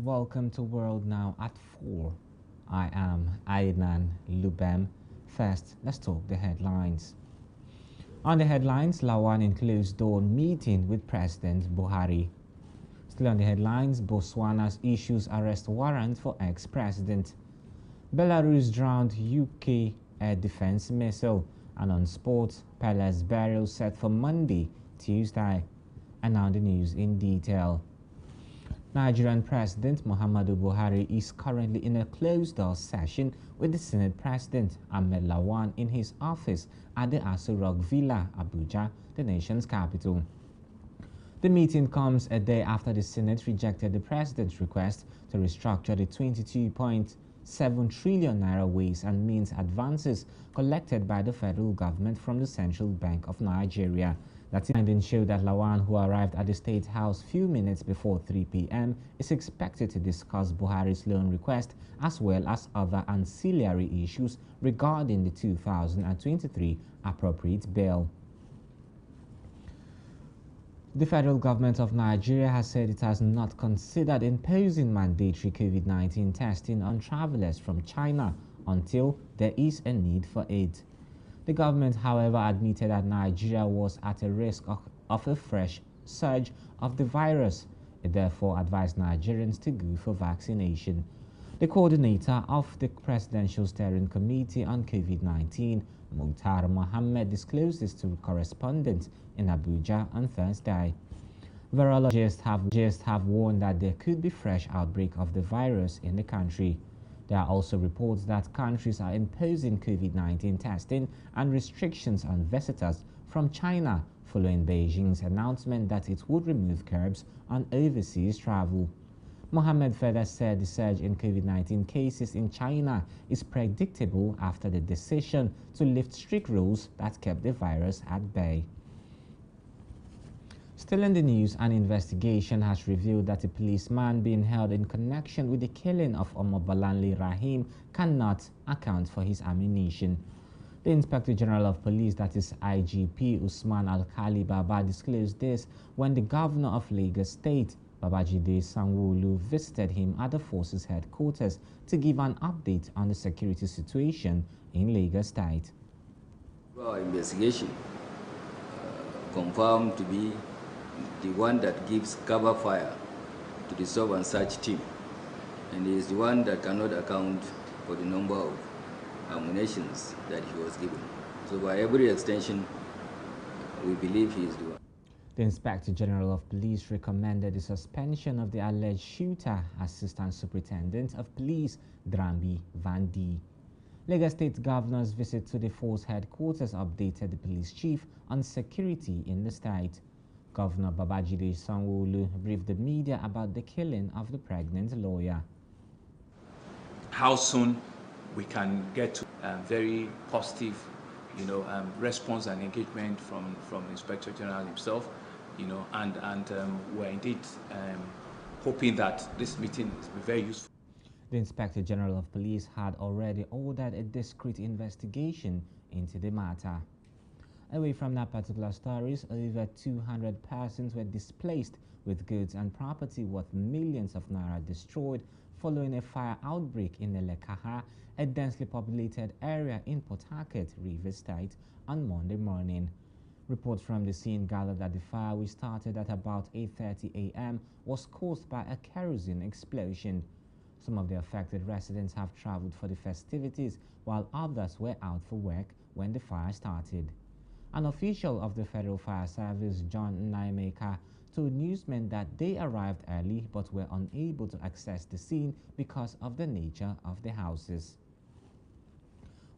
welcome to World Now at 4. I am Aidan Lubem. First, let's talk the headlines. On the headlines, Lawan in closed-door meeting with President Buhari. Still on the headlines, Botswana issues arrest warrant for ex-president. Belarus drowned UK air defense missile. And on sports, Pele's burial set for Monday, Tuesday. And now the news in detail. Nigerian President Muhammadu Buhari is currently in a closed-door session with the Senate President Ahmed Lawan in his office at the Aso Rock Villa, Abuja, the nation's capital. The meeting comes a day after the Senate rejected the President's request to restructure the 22.7 trillion naira ways and means advances collected by the federal government from the Central Bank of Nigeria. That findings show that Lawan, who arrived at the State House few minutes before 3 p.m., is expected to discuss Buhari's loan request as well as other ancillary issues regarding the 2023 appropriate bill. The federal government of Nigeria has said it has not considered imposing mandatory COVID-19 testing on travelers from China until there is a need for it. The government, however, admitted that Nigeria was at a risk of a fresh surge of the virus. It therefore advised Nigerians to go for vaccination. The coordinator of the Presidential Steering Committee on COVID-19, Mukhtar Mohammed, disclosed this to correspondents in Abuja on Thursday. Virologists have warned that there could be fresh outbreak of the virus in the country. There are also reports that countries are imposing COVID-19 testing and restrictions on visitors from China following Beijing's announcement that it would remove curbs on overseas travel. Mohammed further said the surge in COVID-19 cases in China is predictable after the decision to lift strict rules that kept the virus at bay. Still in the news, an investigation has revealed that a policeman being held in connection with the killing of Omobalanle Rahim cannot account for his ammunition. The Inspector General of Police, that is IGP Usman Alkali Baba, disclosed this when the Governor of Lagos State, Babajide Sanwo-Olu, visited him at the force's headquarters to give an update on the security situation in Lagos State. Our investigation confirmed to be the one that gives cover fire to the sub and search team, and he is the one that cannot account for the number of ammunitions that he was given. So by every extension, we believe he is the one. The Inspector General of Police recommended the suspension of the alleged shooter, Assistant Superintendent of Police Drambi Van D. Lagos State Governor's visit to the force headquarters updated the police chief on security in the state. Governor Babajide Sanwo-Olu briefed the media about the killing of the pregnant lawyer. How soon we can get to very positive, response and engagement from Inspector General himself, and we're indeed hoping that this meeting will be very useful. The Inspector General of Police had already ordered a discreet investigation into the matter. Away from that particular stories, over 200 persons were displaced with goods and property worth millions of naira destroyed following a fire outbreak in Elekaha, a densely populated area in Port Harcourt, Rivers State, on Monday morning. Reports from the scene gathered that the fire, which started at about 8:30 a.m., was caused by a kerosene explosion. Some of the affected residents have traveled for the festivities, while others were out for work when the fire started. An official of the Federal Fire Service, John Naimeka, told newsmen that they arrived early but were unable to access the scene because of the nature of the houses.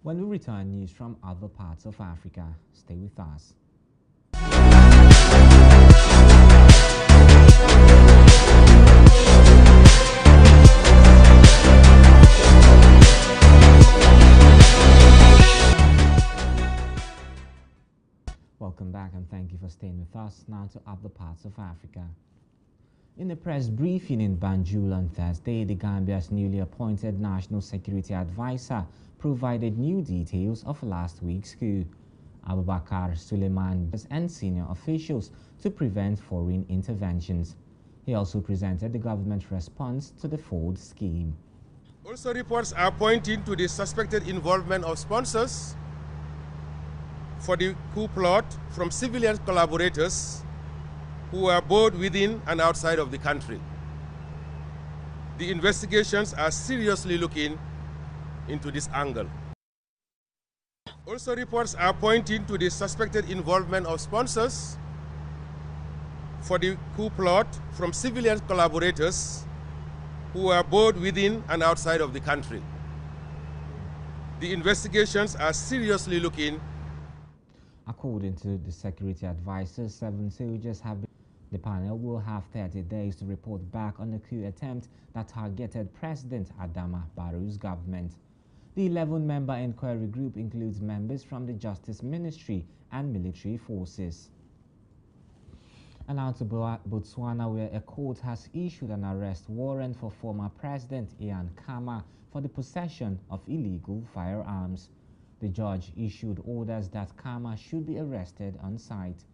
When we return, news from other parts of Africa. Stay with us. Welcome back and thank you for staying with us. Now to other parts of Africa. In a press briefing in Banjul on Thursday, the Gambia's newly appointed National Security Advisor provided new details of last week's coup. Abubakar Suleiman and senior officials to prevent foreign interventions. He also presented the government's response to the Ford scheme. Also, reports are pointing to the suspected involvement of sponsors for the coup plot from civilian collaborators who are both within and outside of the country. The investigations are seriously looking into this angle. Also, reports are pointing to the suspected involvement of sponsors for the coup plot from civilian collaborators who are both within and outside of the country. The investigations are seriously looking. According to the security advisors, 7 soldiers have been. The panel will have 30 days to report back on the coup attempt that targeted President Adama Barrow's government. The 11-member inquiry group includes members from the Justice Ministry and military forces. And now to Botswana, where a court has issued an arrest warrant for former President Ian Khama for the possession of illegal firearms. The judge issued orders that Khama should be arrested on site.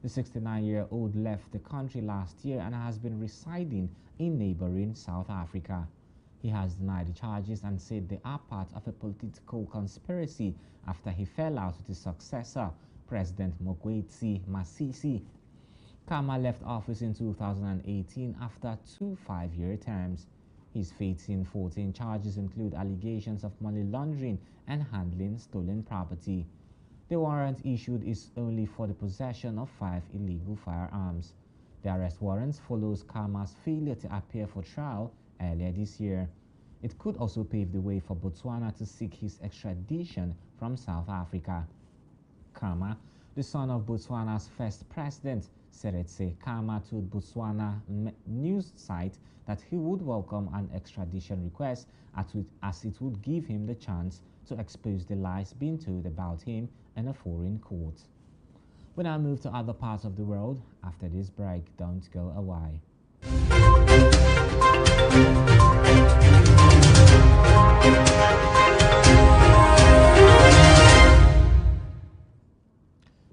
The 69-year-old left the country last year and has been residing in neighboring South Africa. He has denied the charges and said they are part of a political conspiracy after he fell out with his successor, President Mokgweetsi Masisi. Khama left office in 2018 after 2 5-year terms. He's facing 14 charges include allegations of money laundering and handling stolen property. The warrant issued is only for the possession of 5 illegal firearms. The arrest warrant follows Khama's failure to appear for trial earlier this year. It could also pave the way for Botswana to seek his extradition from South Africa. Khama, the son of Botswana's first president, Seretse Khama, told Botswana news site that he would welcome an extradition request as it would give him the chance to expose the lies being told about him in a foreign court. We now move to other parts of the world. After this break, don't go away.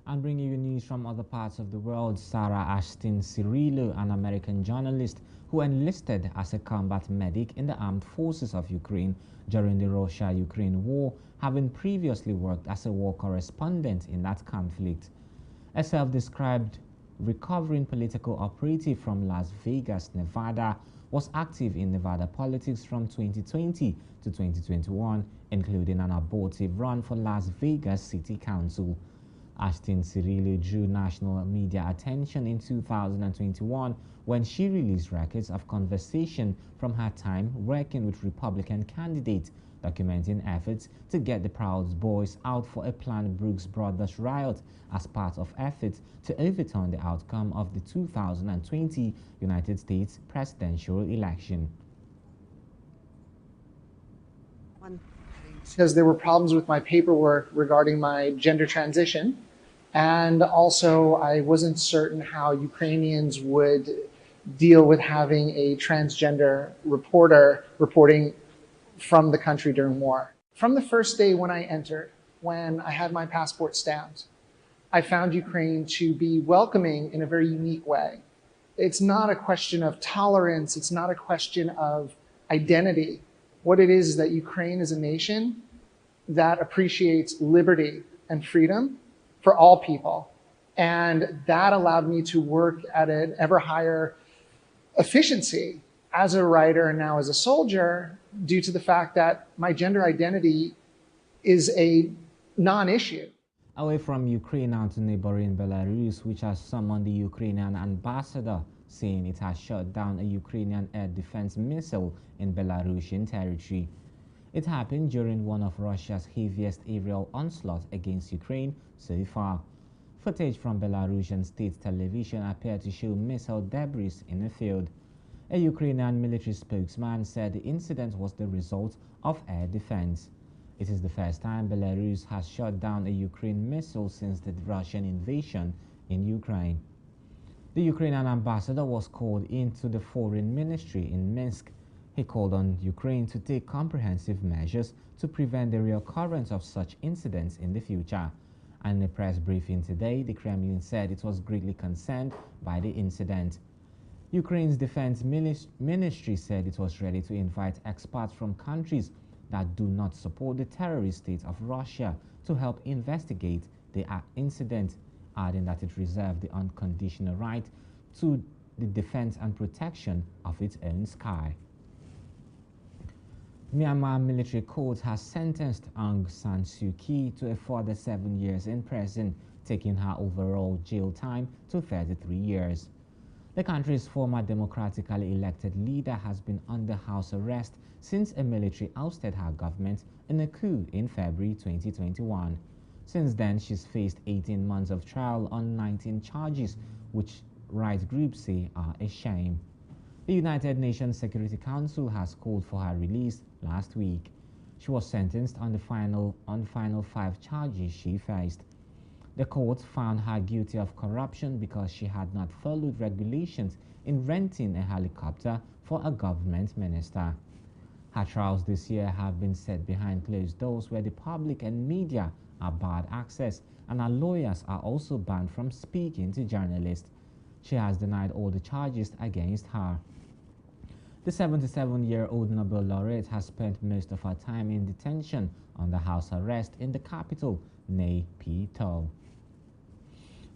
And bringing you news from other parts of the world, Sarah Ashton Cirillo, an American journalist who enlisted as a combat medic in the armed forces of Ukraine during the Russia-Ukraine war, having previously worked as a war correspondent in that conflict. A self-described recovering political operative from Las Vegas, Nevada, was active in Nevada politics from 2020 to 2021, including an abortive run for Las Vegas City Council. Ashton Cirillo drew national media attention in 2021 when she released records of conversation from her time working with Republican candidates, documenting efforts to get the Proud Boys out for a planned Brooks Brothers riot as part of efforts to overturn the outcome of the 2020 United States presidential election. Because there were problems with my paperwork regarding my gender transition. And also, I wasn't certain how Ukrainians would deal with having a transgender reporter reporting from the country during war. From the first day when I entered, when I had my passport stamped, I found Ukraine to be welcoming in a very unique way. It's not a question of tolerance. It's not a question of identity. What it is that Ukraine is a nation that appreciates liberty and freedom for all people. And that allowed me to work at an ever higher efficiency as a writer and now as a soldier, due to the fact that my gender identity is a non-issue. Away from Ukraine now to neighboring Belarus, which has summoned the Ukrainian ambassador, saying it has shot down a Ukrainian air defense missile in Belarusian territory. It happened during one of Russia's heaviest aerial onslaughts against Ukraine so far. Footage from Belarusian state television appeared to show missile debris in the field. A Ukrainian military spokesman said the incident was the result of air defense. It is the first time Belarus has shot down a Ukraine missile since the Russian invasion in Ukraine. The Ukrainian ambassador was called into the foreign ministry in Minsk. He called on Ukraine to take comprehensive measures to prevent the reoccurrence of such incidents in the future. And in a press briefing today, the Kremlin said it was greatly concerned by the incident. Ukraine's defense ministry said it was ready to invite experts from countries that do not support the terrorist state of Russia to help investigate the incident, adding that it reserved the unconditional right to the defense and protection of its own sky. Myanmar military court has sentenced Aung San Suu Kyi to a further 7 years in prison, taking her overall jail time to 33 years. The country's former democratically elected leader has been under house arrest since a military ousted her government in a coup in February 2021. Since then, she's faced 18 months of trial on 19 charges, which rights groups say are a shame. The United Nations Security Council has called for her release last week. She was sentenced on the final 5 charges she faced. The court found her guilty of corruption because she had not followed regulations in renting a helicopter for a government minister. Her trials this year have been set behind closed doors where the public and media are barred access, and her lawyers are also banned from speaking to journalists. She has denied all the charges against her. The 77-year-old Nobel laureate has spent most of her time in detention under house arrest in the capital, Nay-Pyi-Taw.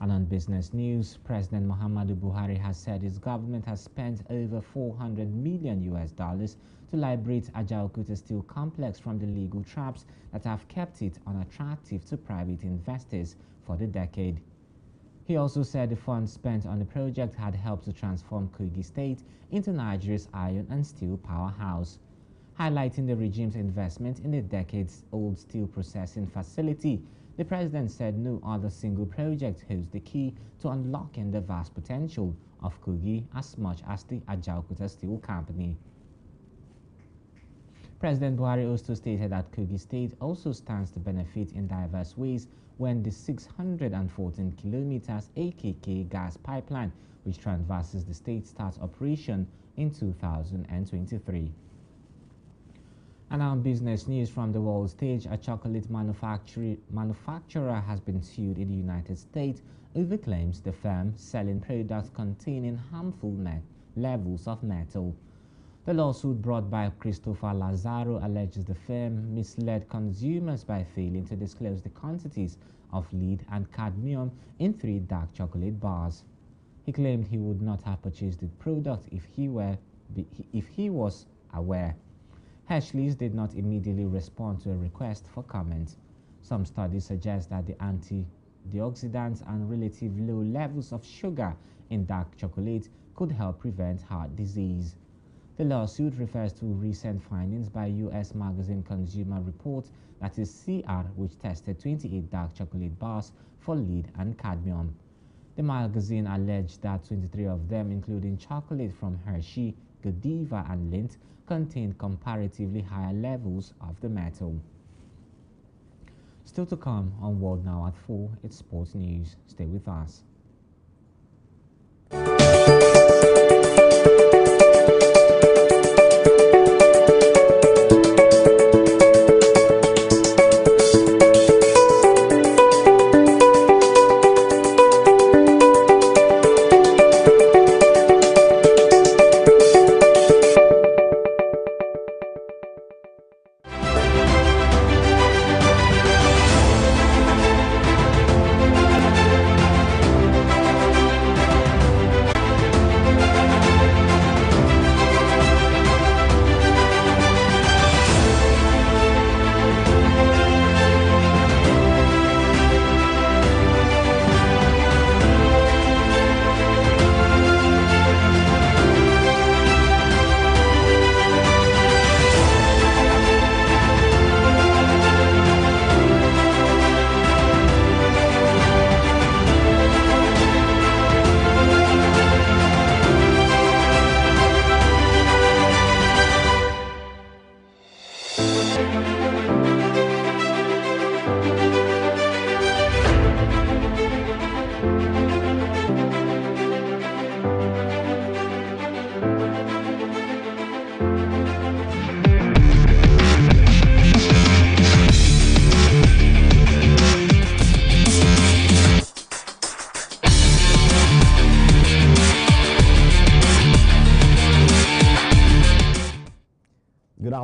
And on business news, President Muhammadu Buhari has said his government has spent over $400 million to liberate Ajaokuta Steel Complex from the legal traps that have kept it unattractive to private investors for the decade. He also said the funds spent on the project had helped to transform Kogi State into Nigeria's iron and steel powerhouse. Highlighting the regime's investment in the decades-old steel processing facility, the president said no other single project holds the key to unlocking the vast potential of Kogi as much as the Ajaokuta Steel Company. President Buhari also stated that Kogi State also stands to benefit in diverse ways when the 614 kilometers AKK gas pipeline, which traverses the state, starts operation in 2023. And on business news from the world stage, a chocolate manufacturer has been sued in the United States over claims the firm selling products containing harmful levels of metal. The lawsuit brought by Christopher Lazaro alleges the firm misled consumers by failing to disclose the quantities of lead and cadmium in 3 dark chocolate bars. He claimed he would not have purchased the product if he was aware. Hershey's did not immediately respond to a request for comment. Some studies suggest that the antioxidants and relative low levels of sugar in dark chocolate could help prevent heart disease. The lawsuit refers to recent findings by U.S. magazine Consumer Reports, that is CR, which tested 28 dark chocolate bars for lead and cadmium. The magazine alleged that 23 of them, including chocolate from Hershey, Godiva, and Lindt, contained comparatively higher levels of the metal. Still to come on World Now at 4, it's sports news. Stay with us.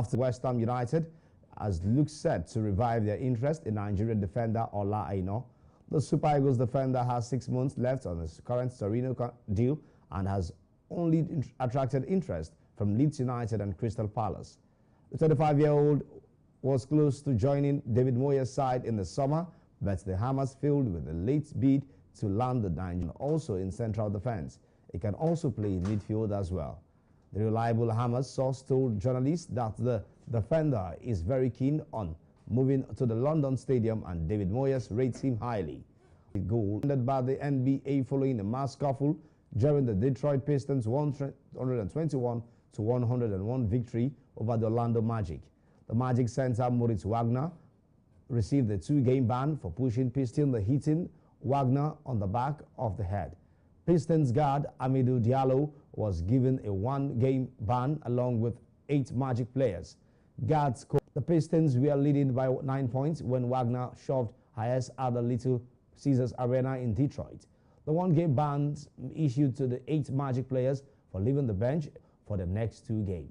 After West Ham United has looked set to revive their interest in Nigerian defender Ola Aina. The Super Eagles defender has 6 months left on his current Torino deal and has only attracted interest from Leeds United and Crystal Palace. The 25-year-old was close to joining David Moyes' side in the summer, but the Hammers failed with a late bid to land the Nigerian. Also in central defense, he can also play in midfield as well. The reliable Hammers source told journalists that the defender is very keen on moving to the London Stadium and David Moyes rates him highly. The goal ended by the NBA following a mass scuffle during the Detroit Pistons' 121-101 victory over the Orlando Magic. The Magic center Moritz Wagner received a 2-game ban for pushing Piston the hitting Wagner on the back of the head. Pistons guard Amidou Diallo was given a 1-game ban along with 8 Magic players. Guards the Pistons were leading by 9 points when Wagner shoved Hayes at the Little Caesars Arena in Detroit. The 1-game ban issued to the 8 Magic players for leaving the bench for the next 2 games.